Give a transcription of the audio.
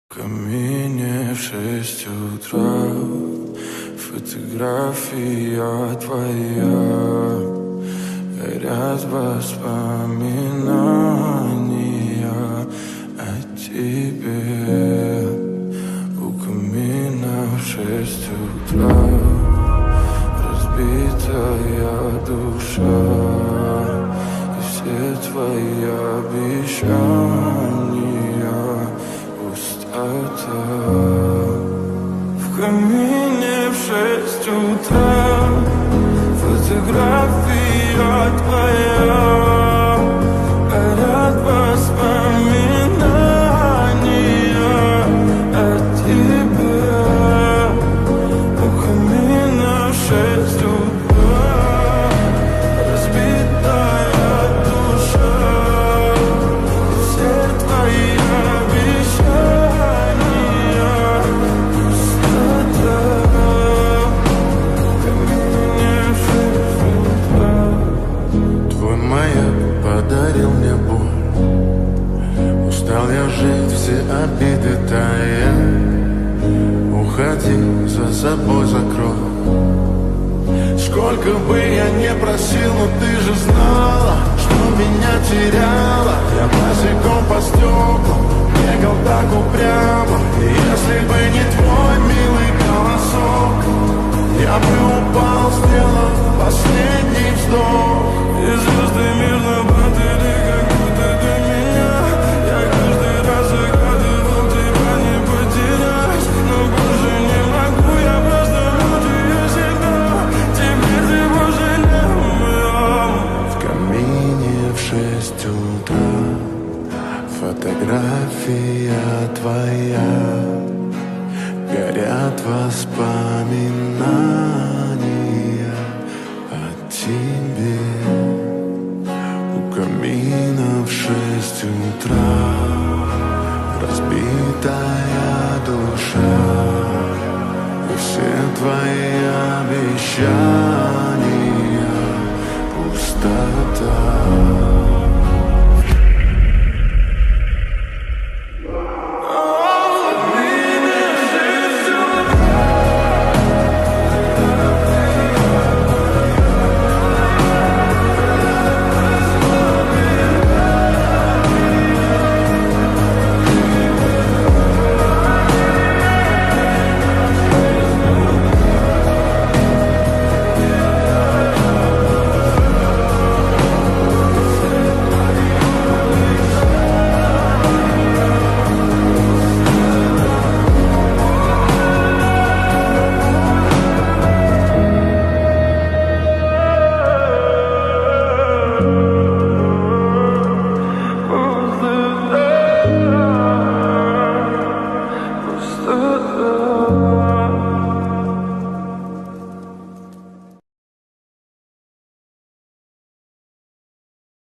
В камине в 6 утра фотография твоя, горят воспоминания о тебе. У камина в 6 утра разбитая душа, и все твои обещания пустота. В камине в 6 утра фотография твоя, горят воспоминания о тебе. У камина в 6 утра разбитая душа, и все твои обещания пустота. В камине в 6 утра. Твой маяк подарил мне боль, устал я жить, все обиды тая. Уходи, за собой закрой. Сколько бы я не просил, но ты же знала, что меня теряла. Я босиком по стеклам бегал так упрямо, и если бы не твой милый голосок, я бы упал, сделав последний вздох. И звезды мирно падали, как будто до меня. Я каждый раз загадывал тебя не потерять, но больше не могу, я просто мучаю себя. Теперь ты больше не моя. В камине в 6 утра фотография твоя, горят воспоминания о тебе. У камина в 6 утра разбитая душа, и все твои обещания пустота.